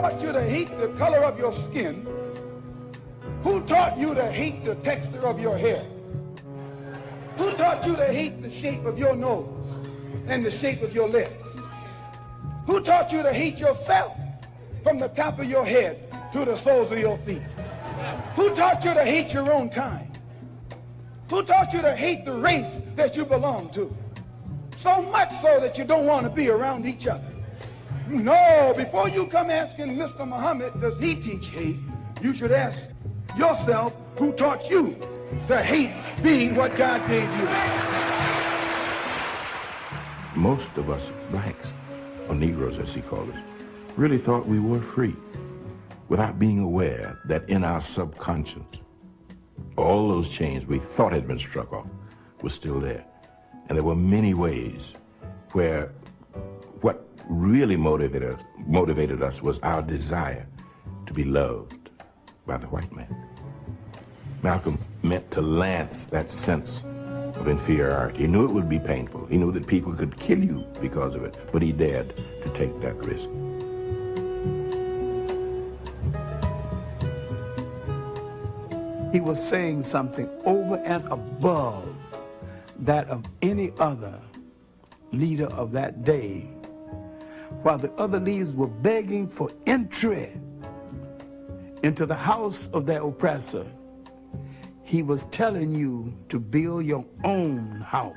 taught you to hate the color of your skin? Who taught you to hate the texture of your hair? Who taught you to hate the shape of your nose and the shape of your lips? Who taught you to hate yourself from the top of your head to the soles of your feet? Who taught you to hate your own kind? Who taught you to hate the race that you belong to? So much so that you don't want to be around each other. No, before you come asking Mr. Muhammad, does he teach hate? You should ask yourself, who taught you to hate being what God gave you? Most of us blacks, or Negroes as he called us, really thought we were free without being aware that in our subconscious, all those chains we thought had been struck off were still there. And there were many ways where what really motivated us was our desire to be loved by the white man. Malcolm meant to lance that sense of inferiority. He knew it would be painful. He knew that people could kill you because of it, but he dared to take that risk. He was saying something over and above that of any other leader of that day, while the other leaders were begging for entry into the house of their oppressor. He was telling you to build your own house.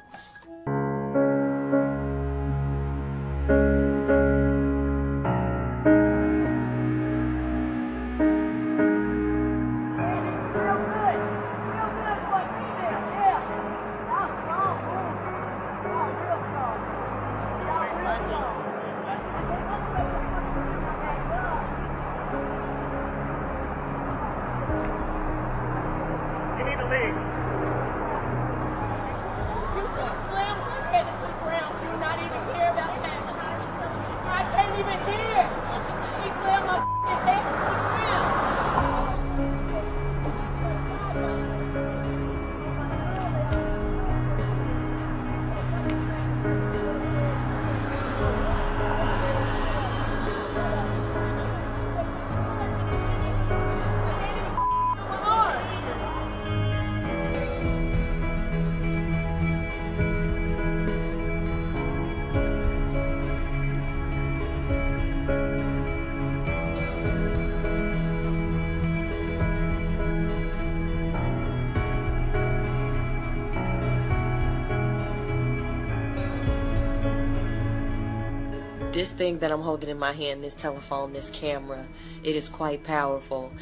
This thing that I'm holding in my hand, this telephone, this camera, it is quite powerful.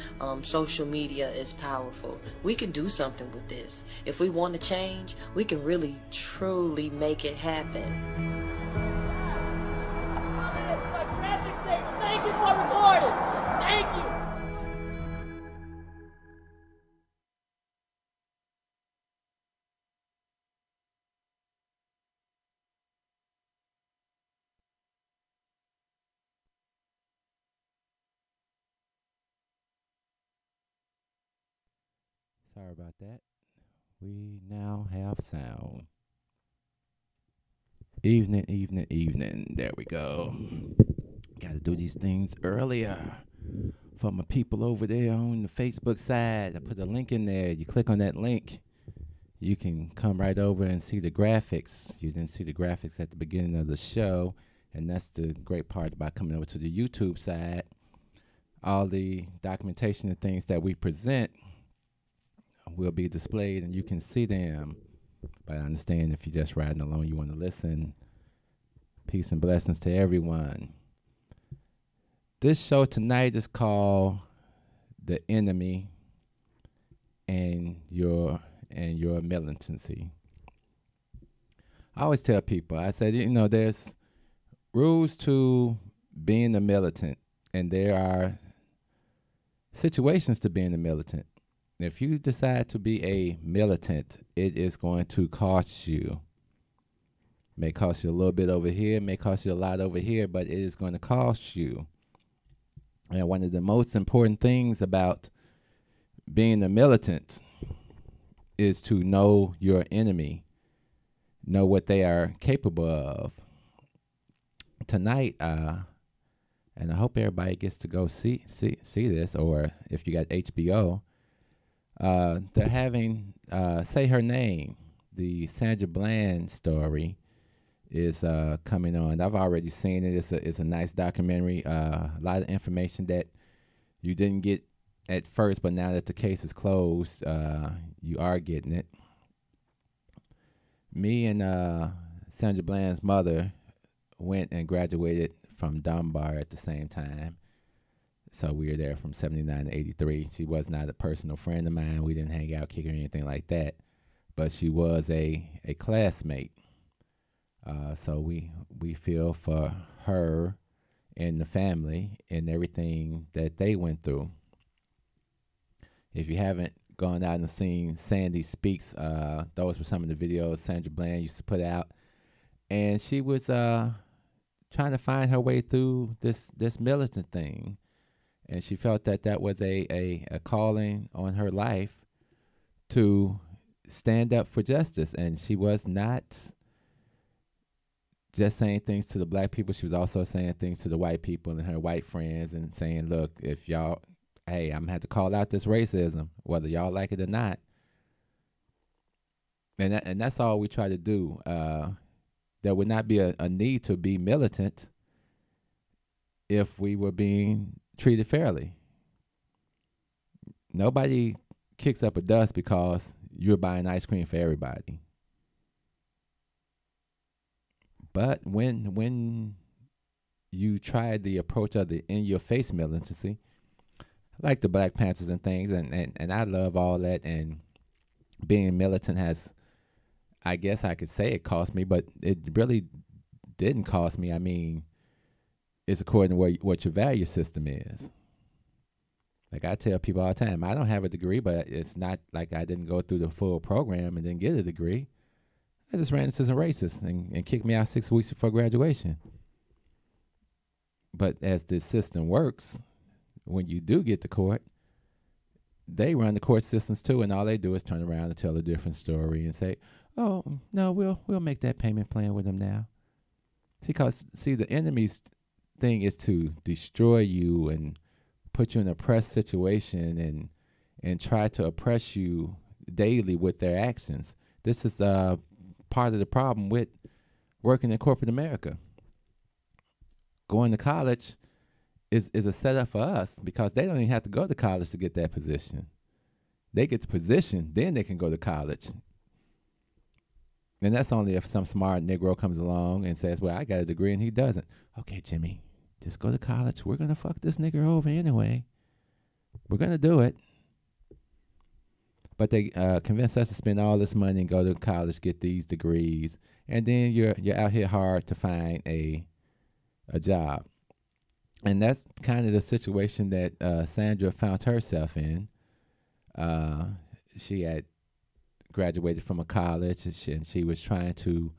Social media is powerful. We can do something with this. If we want to change, we can really, truly make it happen. Thank you for recording. Thank you. Sorry about that. We now have sound. Evening. There we go. Got to do these things earlier. For my people over there on the Facebook side, I put a link in there. You click on that link, you can come right over and see the graphics. You didn't see the graphics at the beginning of the show, and that's the great part about coming over to the YouTube side. All the documentation and things that we present will be displayed, and you can see them. But I understand if you're just riding along, you want to listen. Peace and blessings to everyone. This show tonight is called "The Enemy and Your Militancy." I always tell people, I said, there's rules to being a militant, and there are situations to being a militant. If you decide to be a militant, it is going to cost you. May cost you a little bit over here, may cost you a lot over here, but it is going to cost you. And one of the most important things about being a militant is to know your enemy, know what they are capable of. Tonight, and I hope everybody gets to go see this, or if you got HBO, they're having Say Her Name, the Sandra Bland story is coming on. I've already seen it. It's a nice documentary. A lot of information that you didn't get at first, but now that the case is closed, you are getting it. Me and Sandra Bland's mother went and graduated from Dunbar at the same time. So we were there from 79 to 83. She was not a personal friend of mine. We didn't hang out, kick or anything like that. But she was a classmate. So we feel for her and the family and everything that they went through. If you haven't gone out and seen Sandy Speaks, those were some of the videos Sandra Bland used to put out. And she was trying to find her way through this militant thing. And she felt that was a calling on her life to stand up for justice. And she was not just saying things to the black people. She was also saying things to the white people and her white friends and saying, look, if y'all, hey, I'm going to have to call out this racism, whether y'all like it or not. And that's all we try to do. There would not be a need to be militant if we were being treated fairly. Nobody kicks up a dust because you're buying ice cream for everybody. But when you try the approach of the in-your-face militancy, like the Black Panthers and things, and I love all that, and being militant has, I guess I could say it cost me, but it really didn't cost me. I mean, it's according to what your value system is. Like I tell people all the time, I don't have a degree, but it's not like I didn't go through the full program and didn't get a degree. I just ran into some racists and kicked me out 6 weeks before graduation. But as this system works, when you do get to court, they run the court systems too, and all they do is turn around and tell a different story and say, oh, no, we'll make that payment plan with them now. See, the enemy's thing is to destroy you and put you in an oppressed situation and try to oppress you daily with their actions. This is part of the problem with working in corporate America. Going to college is a setup for us because they don't even have to go to college to get that position. They get the position, then they can go to college. And that's only if some smart Negro comes along and says, well, I got a degree and he doesn't. Okay, Jimmy, just go to college. We're going to fuck this nigger over anyway. We're going to do it. But they convince us to spend all this money and go to college, get these degrees, and then you're out here hard to find a job. And that's kind of the situation that Sandra found herself in. She had graduated from a college, and she was trying to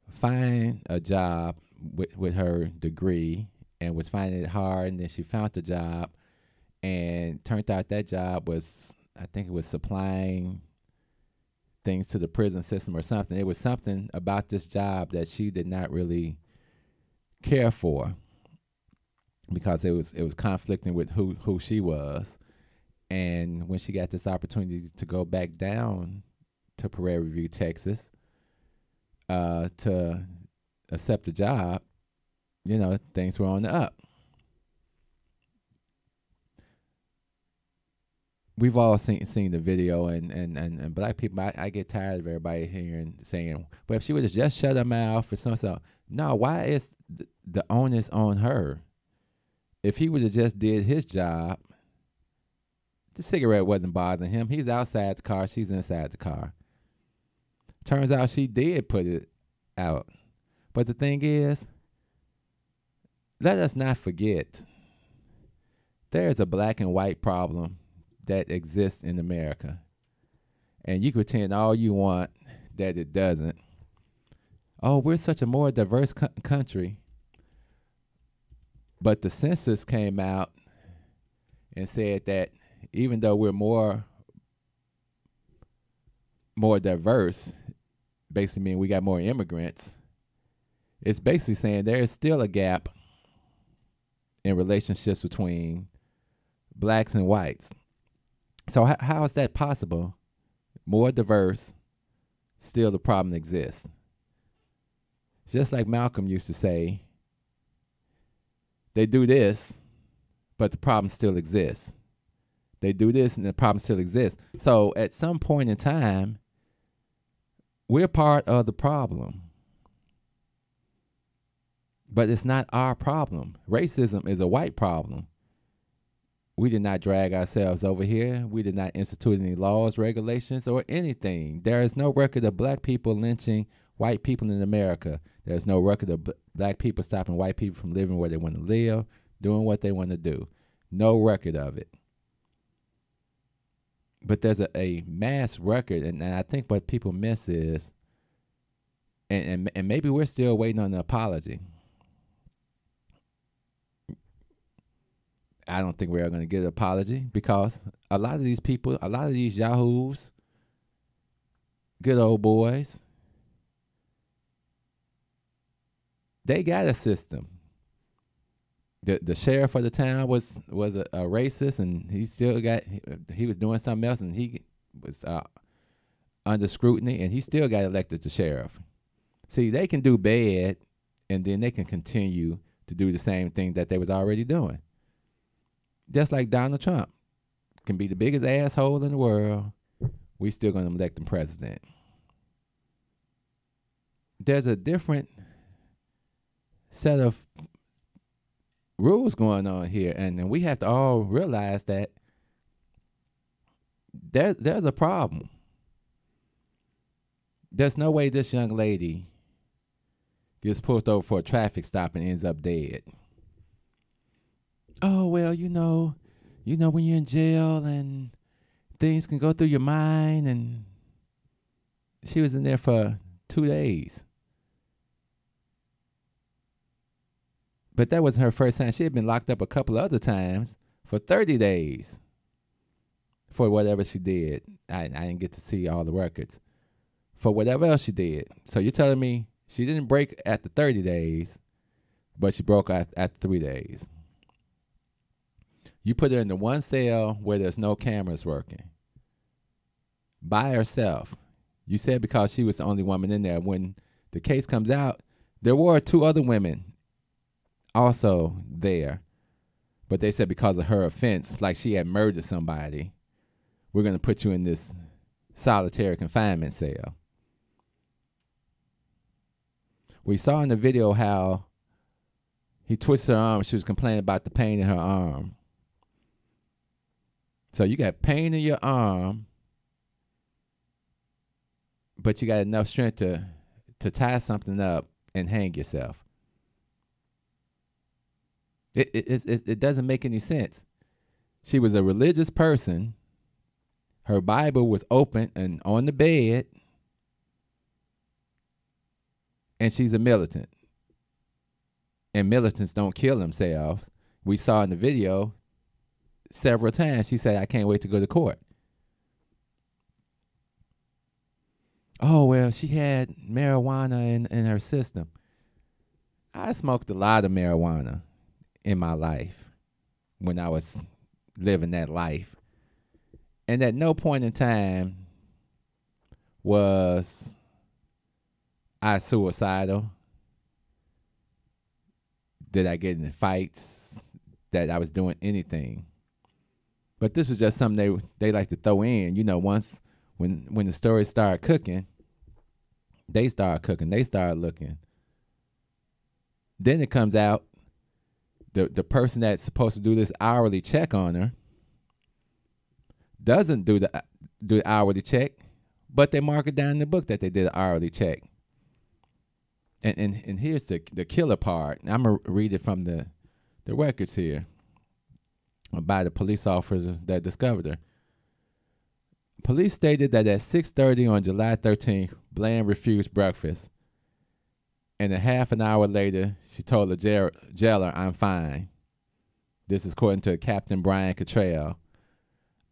find a job with her degree and was finding it hard. And then she found the job, and turned out that job was, I think it was supplying things to the prison system or something. It was something about this job that she did not really care for because it was conflicting with who she was. And when she got this opportunity to go back down to Prairie View, Texas, to accept the job, things were on the up. We've all seen the video, and black people, I get tired of everybody hearing saying, but if she would have just shut her mouth or something. No, why is the onus on her? If he would have just did his job, the cigarette wasn't bothering him. He's outside the car, she's inside the car. Turns out she did put it out. But the thing is, let us not forget, there's a black and white problem that exists in America. And you can pretend all you want that it doesn't. Oh, we're such a more diverse country. But the census came out and said that even though we're more diverse, basically meaning we got more immigrants, it's basically saying there is still a gap in relationships between blacks and whites. So how is that possible? More diverse, still the problem exists. Just like Malcolm used to say, they do this, but the problem still exists. They do this and the problem still exists. So at some point in time, we're part of the problem. But it's not our problem. Racism is a white problem. We did not drag ourselves over here. We did not institute any laws, regulations, or anything. There is no record of black people lynching white people in America. There's no record of black people stopping white people from living where they want to live, doing what they want to do. No record of it. But there's a mass record, and I think what people miss is, and maybe we're still waiting on the apology. I don't think we're going to get an apology because a lot of these people, a lot of these yahoos, good old boys, they got a system. The sheriff of the town was a racist, and he was doing something else, and he was under scrutiny, and he still got elected to sheriff. See, they can do bad, and then they can continue to do the same thing that they was already doing. Just like Donald Trump can be the biggest asshole in the world, we still going to elect him president. There's a different set of rules going on here, and we have to all realize that there's a problem. There's no way this young lady gets pulled over for a traffic stop and ends up dead. Oh, well, you know when you're in jail and things can go through your mind, and she was in there for 2 days. But that wasn't her first time. She had been locked up a couple of other times for 30 days for whatever she did. I didn't get to see all the records. For whatever else she did. So you're telling me she didn't break at the 30 days, but she broke at 3 days. You put her in the one cell where there's no cameras working. By herself. You said because she was the only woman in there. When the case comes out, there were 2 other women also there. But they said because of her offense, like she had murdered somebody, we're going to put you in this solitary confinement cell. We saw in the video how he twisted her arm. She was complaining about the pain in her arm. So you got pain in your arm, but you got enough strength to tie something up and hang yourself. It doesn't make any sense. She was a religious person. Her Bible was open and on the bed, and she's a militant. And militants don't kill themselves. We saw in the video several times she said, I can't wait to go to court. Oh, well, she had marijuana in her system. I smoked a lot of marijuana in my life when I was living that life. And at no point in time was I suicidal. Did I get in fights? That I was doing anything? But this was just something they like to throw in. You know, once when the stories start cooking, they start cooking. They start looking. Then it comes out the person that's supposed to do this hourly check on her doesn't do the hourly check, but they mark it down in the book that they did an hourly check. And here's the killer part. I'm going to read it from the records here by the police officers that discovered her. Police stated that at 6:30 on July 13th, Bland refused breakfast. And a half an hour later, she told the jailer, I'm fine. This is according to Captain Brian Cottrell.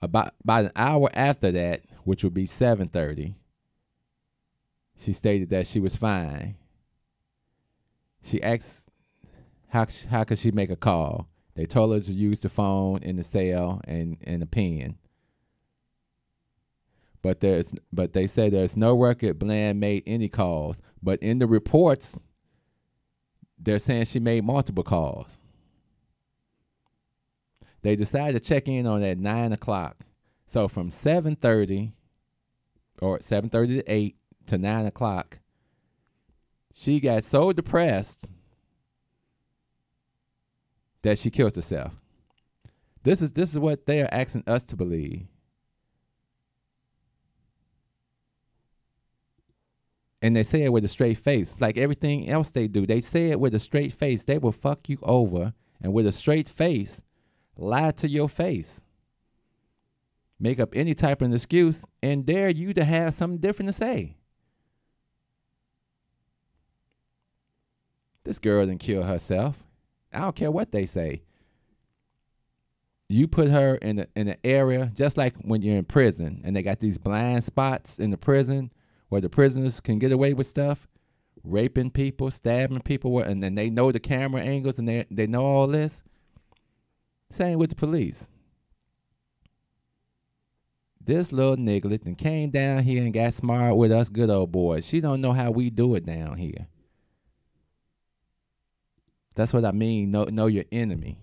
About an hour after that, which would be 7:30, she stated that she was fine. She asked how could she make a call. They told her to use the phone in the cell and a pen. But they say there's no record Bland made any calls. But in the reports, they're saying she made multiple calls. They decided to check in on at 9 o'clock. So from 7:30 or 7:30 to 8 to 9 o'clock, she got so depressed that she killed herself. This is what they are asking us to believe. And they say it with a straight face, like everything else they do. They say it with a straight face. They will fuck you over, and with a straight face, lie to your face. Make up any type of excuse and dare you to have something different to say. This girl didn't kill herself. I don't care what they say. You put her in an area, just like when you're in prison and they got these blind spots in the prison where the prisoners can get away with stuff, raping people, stabbing people, and then they know the camera angles and they know all this. Same with the police. This little niglet and came down here and got smart with us good old boys. She don't know how we do it down here. That's what I mean, know your enemy.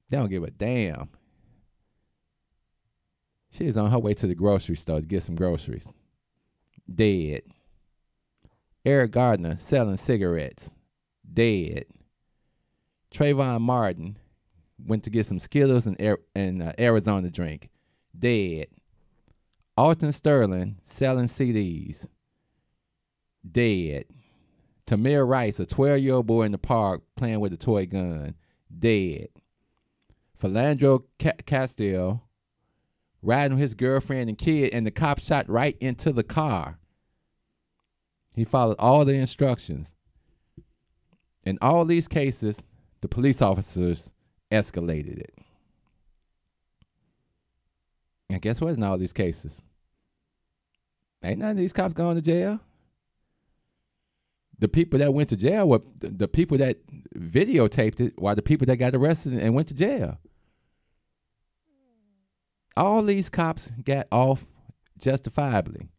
They don't give a damn. She is on her way to the grocery store to get some groceries. Dead. Eric Gardner selling cigarettes. Dead. Trayvon Martin went to get some Skittles and Arizona drink. Dead. Alton Sterling selling CDs. Dead. Tamir Rice, a 12-year-old boy in the park playing with a toy gun. Dead. Philandro Castile riding with his girlfriend and kid, and the cop shot right into the car. He followed all the instructions. In all these cases, the police officers escalated it. And guess what in all these cases? Ain't none of these cops going to jail. The people that went to jail were the people that videotaped it, while the people that got arrested and went to jail. All these cops got off justifiably,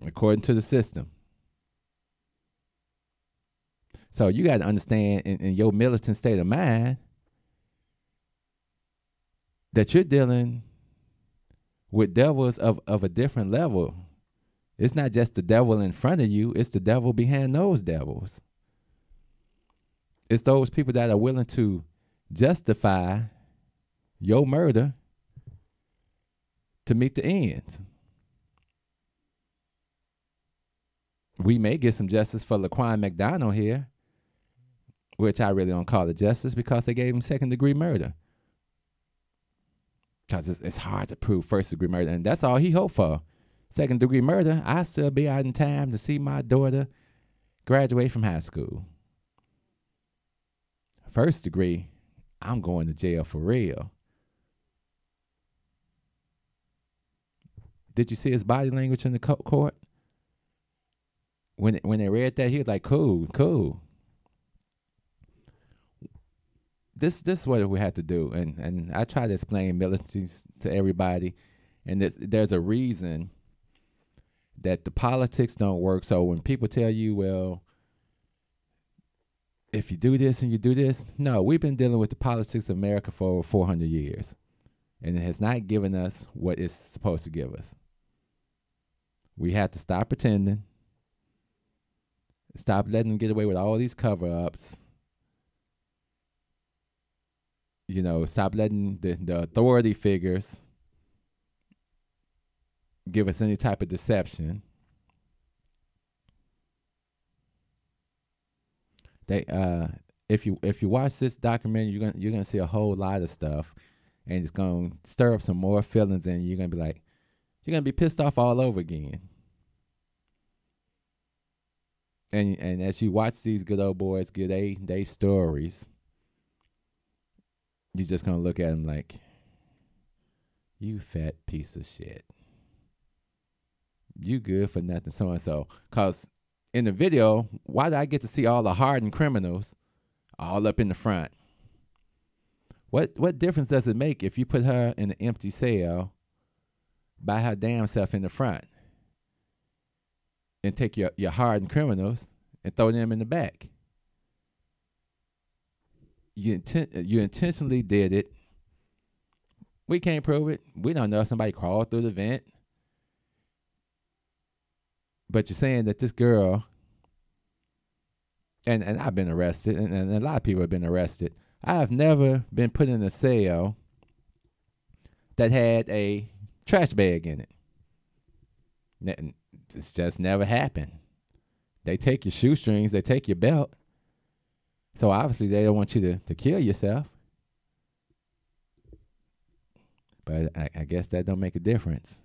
according to the system. So you got to understand in your militant state of mind that you're dealing with devils of a different level. It's not just the devil in front of you, it's the devil behind those devils. It's those people that are willing to justify your murder to meet the ends. We may get some justice for Laquan McDonald here, which I really don't call it justice because they gave him second-degree murder. Because it's hard to prove first-degree murder, and that's all he hoped for. Second-degree murder, I still be out in time to see my daughter graduate from high school. First degree, I'm going to jail for real. Did you see his body language in the court? When they read that, he was like, cool. This is what we have to do. And I try to explain militancy to everybody. And there's a reason that the politics don't work. So when people tell you, well, if you do this and you do this, no, we've been dealing with the politics of America for over 400 years. And it has not given us what it's supposed to give us. We have to stop pretending. Stop letting them get away with all these cover-ups. You know, stop letting the authority figures give us any type of deception. They if you watch this documentary, you're gonna see a whole lot of stuff, and it's gonna stir up some more feelings, and you're gonna be pissed off all over again. And as you watch these good old boys get they stories, you're just gonna look at them like, you fat piece of shit. You good for nothing, so and so. Cause in the video, why did I get to see all the hardened criminals all up in the front. What difference does it make if you put her in an empty cell by her damn self in the front and take your hardened criminals and throw them in the back? You intentionally did it. We can't prove it. We don't know if somebody crawled through the vent. But you're saying that this girl, and I've been arrested, and a lot of people have been arrested. I have never been put in a cell that had a trash bag in it. It's just never happened. They take your shoestrings, they take your belt. So obviously they don't want you to kill yourself. But I guess that don't make a difference.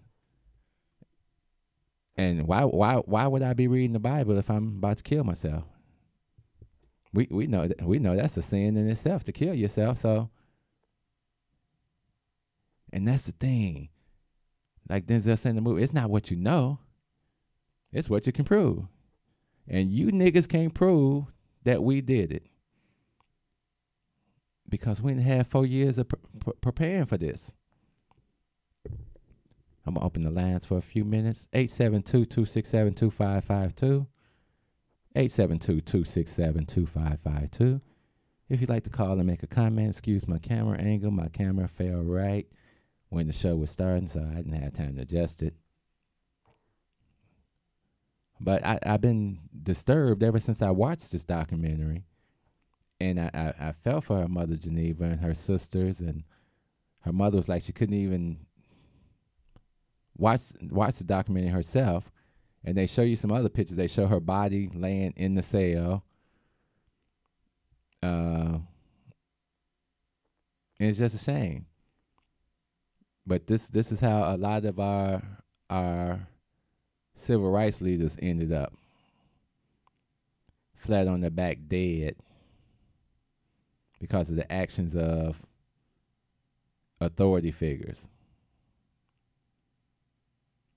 And why would I be reading the Bible if I'm about to kill myself? We know that's a sin in itself to kill yourself. So, and that's the thing. Like Denzel said in the movie, it's not what you know, it's what you can prove. And you niggas can't prove that we did it because we didn't have 4 years of preparing for this. I'm going to open the lines for a few minutes. 872-267-2552. 872-267-2552. If you'd like to call and make a comment, excuse my camera angle. My camera fell right when the show was starting, so I didn't have time to adjust it. But I've been disturbed ever since I watched this documentary. And I felt for her mother, Geneva, and her sisters. And her mother was like, she couldn't even watch the documentary herself. And they show you some other pictures. They show her body laying in the cell. And it's just a shame. But this is how a lot of our civil rights leaders ended up. Flat on their back, dead. Because of the actions of authority figures.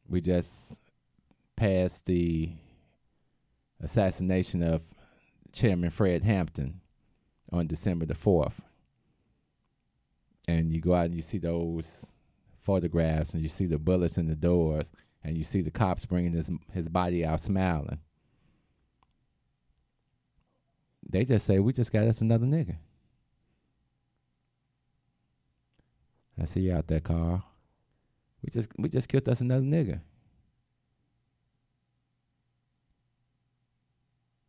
We just passed the assassination of Chairman Fred Hampton on December the 4th. And you go out and you see those photographs and you see the bullets in the doors and you see the cops bringing his body out smiling. They just say, we just got us another nigga. I see you out there, Carl. We just killed us another nigga.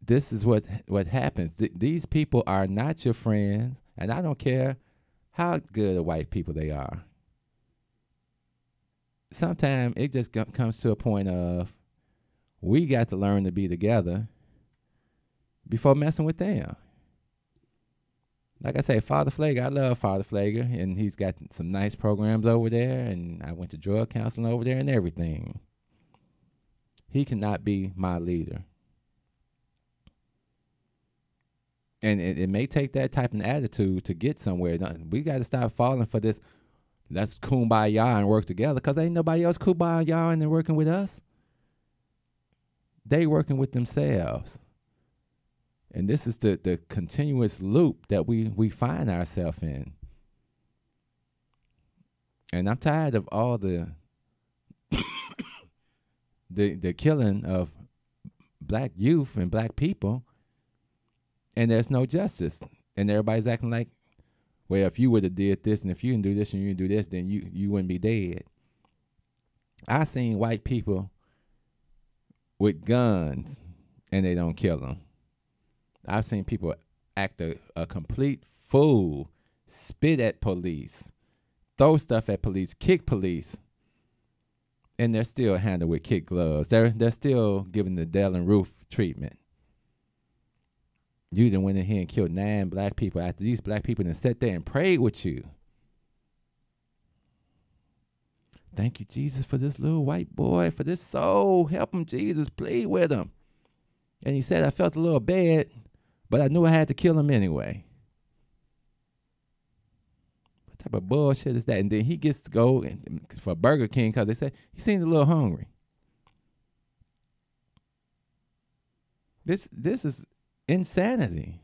This is what happens. These people are not your friends, and I don't care how good of white people they are. Sometimes it just comes to a point of we got to learn to be together before messing with them. Like I say, Father Flager, I love Father Flager, and he's got some nice programs over there, and I went to drug counseling over there and everything. He cannot be my leader. And it may take that type of attitude to get somewhere. We got to stop falling for this, let's kumbaya and work together, because ain't nobody else kumbaya and they're working with us. They working with themselves. And this is the continuous loop that we find ourselves in. And I'm tired of all the killing of black youth and black people, and there's no justice. And everybody's acting like, well, if you would have did this, and if you didn't do this and you didn't do this, then you wouldn't be dead. I seen white people with guns, and they don't kill them. I've seen people act a complete fool, spit at police, throw stuff at police, kick police, and they're still handled with kid gloves. They're still giving the Dell and Roof treatment. You done went in here and killed 9 black people after these black people done sat there and prayed with you. Thank you, Jesus, for this little white boy, for this soul. Help him, Jesus. Plead with him. And he said, I felt a little bad, but I knew I had to kill him anyway. What type of bullshit is that? And then he gets to go for Burger King because they say he seems a little hungry. This is insanity.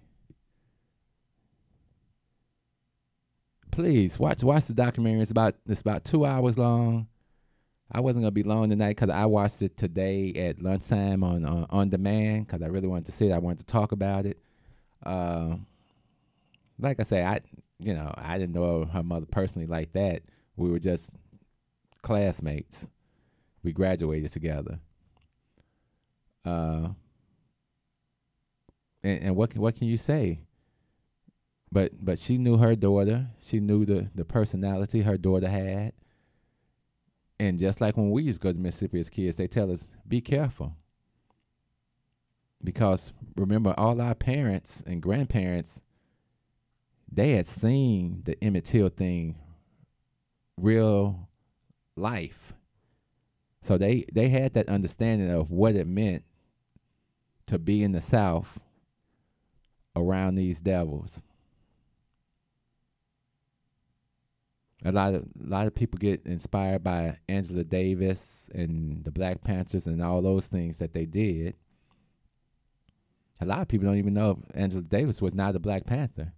please watch the documentary. It's about 2 hours long. I wasn't gonna be long tonight because I watched it today at lunchtime on demand because I really wanted to see it. I wanted to talk about it. Like I say, I didn't know her mother personally like that. We were just classmates. We graduated together. And what can you say? But she knew her daughter. She knew the personality her daughter had. And just like when we used to go to Mississippi as kids, they tell us, be careful. Because remember, all our parents and grandparents, they had seen the Emmett Till thing real life. So they had that understanding of what it meant to be in the South around these devils. A lot of people get inspired by Angela Davis and the Black Panthers and all those things that they did. A lot of people don't even know Angela Davis was not a Black Panther.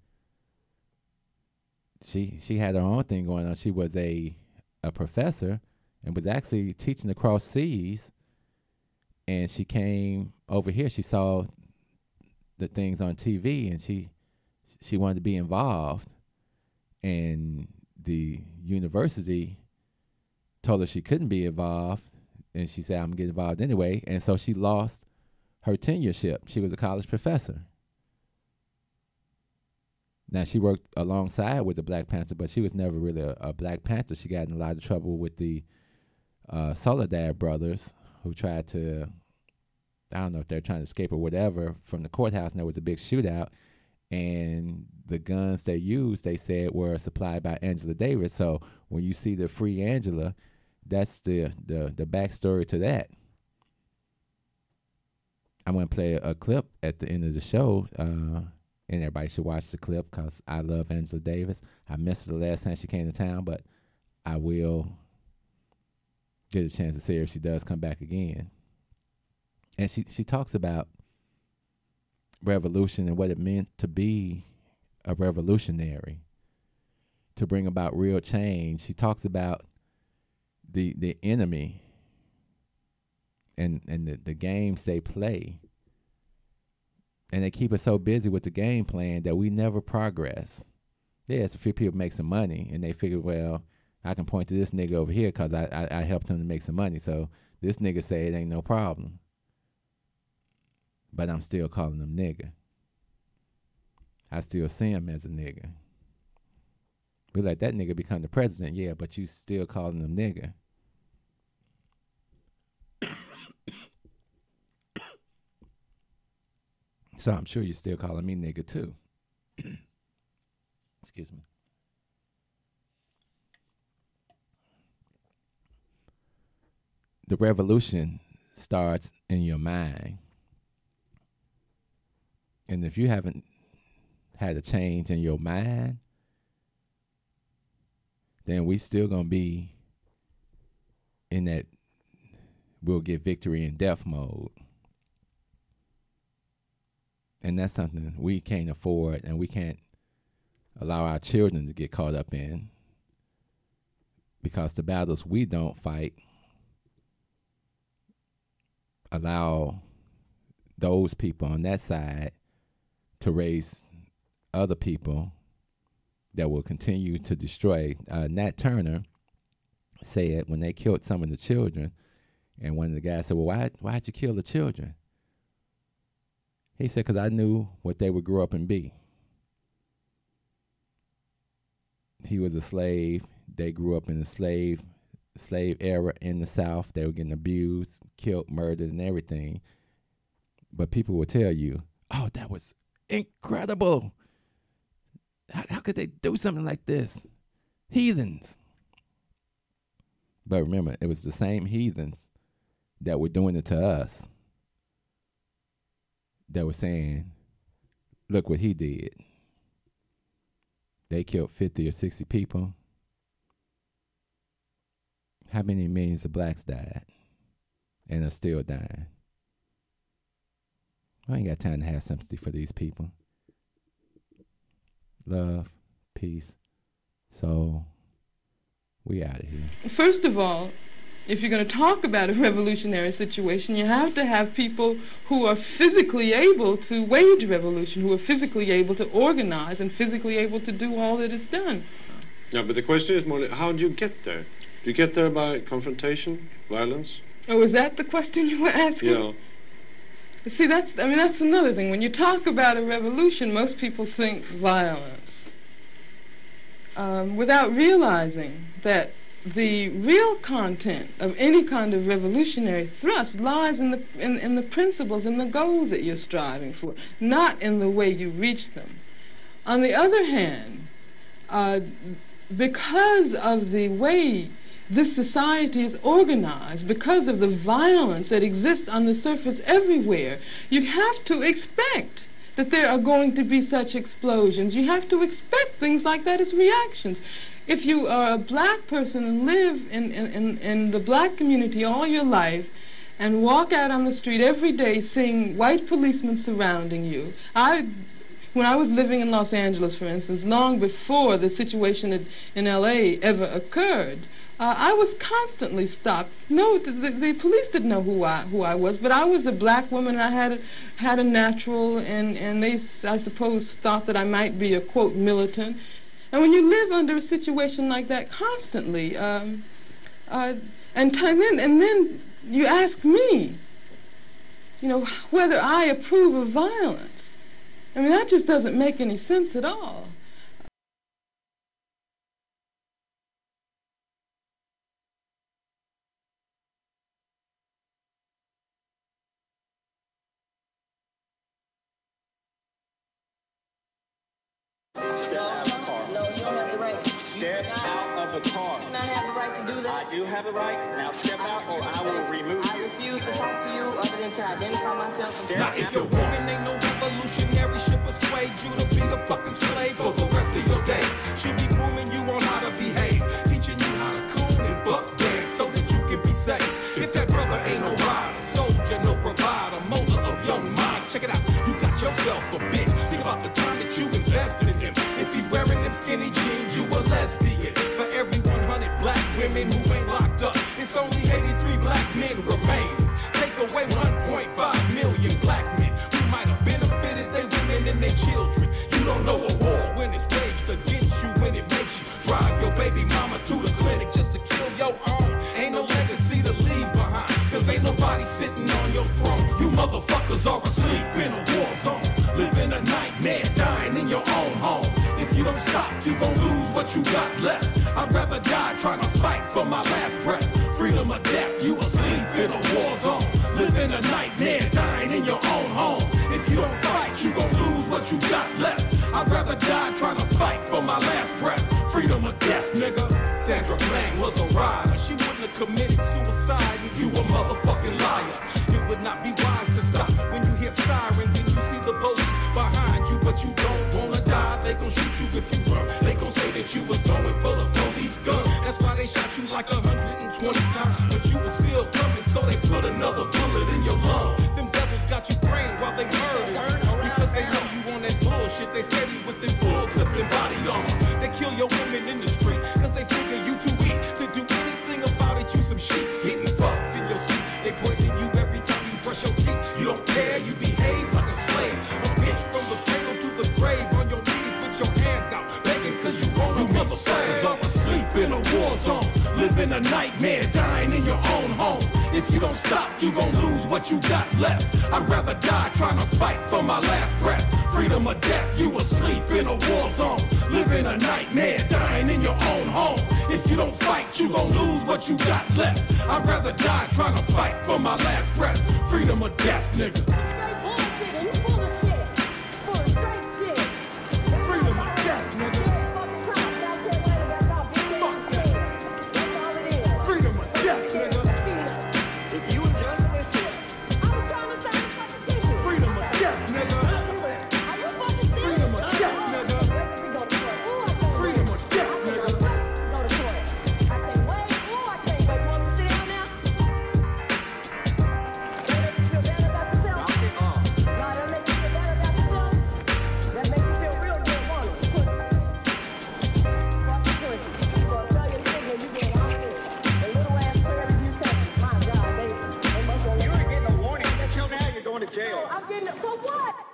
She had her own thing going on. She was a professor and was actually teaching across seas. And she came over here. She saw the things on TV, and she wanted to be involved. And the university told her she couldn't be involved, and she said, I'm getting involved anyway. And so she lost her tenureship. She was a college professor. Now, she worked alongside with the Black Panther, but she was never really a Black Panther. She got in a lot of trouble with the Soledad brothers, who tried to, I don't know if they're trying to escape or whatever, from the courthouse, and there was a big shootout. And the guns they used, they said, were supplied by Angela Davis. So when you see the Free Angela, that's the backstory to that. I'm going to play a clip at the end of the show, and everybody should watch the clip because I love Angela Davis. I missed her the last time she came to town, but I will get a chance to see her if she does come back again. And she talks about revolution and what it meant to be a revolutionary, to bring about real change. She talks about the enemy and the games they play. And they keep us so busy with the game plan that we never progress. Yes, a few people make some money, and they figure, well, I can point to this nigga over here because I helped him to make some money. So this nigga say it ain't no problem. But I'm still calling him nigga. I still see him as a nigga. We let that nigga become the president, yeah, but you still calling him nigga. So I'm sure you're still calling me nigga too. Excuse me. The revolution starts in your mind. And if you haven't had a change in your mind, then we still going to be in that we'll get victory in death mode. And that's something we can't afford, and we can't allow our children to get caught up in, because the battles we don't fight allow those people on that side to raise other people that will continue to destroy. Nat Turner said when they killed some of the children, and one of the guys said, well, why'd you kill the children? He said, because I knew what they would grow up and be. He was a slave. They grew up in the slave era in the South. They were getting abused, killed, murdered, and everything. But people will tell you, oh, that was incredible. How could they do something like this? Heathens. But remember, it was the same heathens that were doing it to us, that were saying, look what he did. They killed 50 or 60 people. How many millions of blacks died and are still dying? I ain't got time to have sympathy for these people. Love, peace, So we out of here. First of all, if you're going to talk about a revolutionary situation, you have to have people who are physically able to wage revolution, who are physically able to organize and physically able to do all that is done. Yeah, but the question is more, how do you get there? Do you get there by confrontation, violence? Oh, is that the question you were asking? Yeah. See, that's another thing. When you talk about a revolution, most people think violence, without realizing that the real content of any kind of revolutionary thrust lies in the principles and the goals that you're striving for, not in the way you reach them. On the other hand, because of the way this society is organized, because of the violence that exists on the surface everywhere, you have to expect that there are going to be such explosions. You have to expect things like that as reactions. If you are a black person and live in the black community all your life and walk out on the street every day seeing white policemen surrounding you, when I was living in Los Angeles, for instance, long before the situation in L.A. ever occurred, I was constantly stopped. No, the police didn't know who I was, but I was a black woman, and I had a natural, and they, I suppose, thought that I might be a, quote, militant. And when you live under a situation like that constantly, and then you ask me, whether I approve of violence. I mean, that just doesn't make any sense at all. Step out of the car. No, you don't have the right. Step out of the car. Do not have the right to do that. I do have the right. Now step out or I will remove I you. refuse to talk to you other than to identify myself. Step If your woman ain't no revolutionary, she'll persuade you to be a fucking slave for the rest of your days. She'll be grooming you on how to behave, teaching you how to coon and buck dance so that you can be safe. If that brother ain't no rider, soldier, no provider, molder of young minds, check it out, you got yourself a bitch. Think about the time that you invested in him. If he's wearing them skinny jeans, you a lesbian. For every 100 black women who ain't locked up, it's only 83 black men remain. Take away 1.5 million black men who might have benefited their women and their children. You don't know a war when it's waged against you, when it makes you drive your baby mama to the clinic just to kill your own. Ain't no legacy to leave behind, cause ain't nobody sitting on your throne. You motherfuckers are asleep in a war zone, living a nightmare, dying in your own home. If you don't stop, you gon' lose what you got left. I'd rather die trying to fight for my last breath. Freedom or death, you asleep in a war zone, living a nightmare, dying in your own home. If you don't fight, you gon' lose what you got left. I'd rather die trying to fight for my last breath. Freedom or death, nigga. Sandra Bland was a rider. She wouldn't have committed suicide. You a motherfucking liar. It would not be wise to stop when you hear sirens and you see the police behind you, but you don't wanna die. They gon' shoot you if you run. They gon' say that you was going for the police gun. That's why they shot you like 120 times, but you was still coming, so they put another bullet in your lung. Them devils got you praying while they murder, because they know you on that bullshit. They steady with them full clips and body armor. They kill your women in the street, cause they figure you too weak to do anything about it. You some shit, getting fucked in your sleep. They poison you every time you brush your teeth. You don't care, you behave like a slave. A bitch from the cradle to the grave, on your knees with your hands out, begging cause you wanna be saved. Are asleep in a war zone, living a nightmare, dying in your own home. If you don't stop, you gon' lose what you got left. I'd rather die trying to fight for my last breath. Freedom or death, you asleep in a war zone, living a nightmare, dying in your own home. If you don't fight, you gon' lose what you got left. I'd rather die trying to fight for my last breath. Freedom or death, nigga. Straight bullshit, and you full of shit. Full of straight shit. Freedom or death, nigga. Fuck that. That's all it is. Freedom or death, nigga. If you would just listen. I was trying to sign a fucking petition. Freedom or death, nigga. Are you fucking serious? Freedom or death, nigga. We go to court. Ooh, I can't Freedom or death, nigga. go to court. I can't wait. Ooh, I can't wait. Want to sit down now? Feel bad about yourself? what?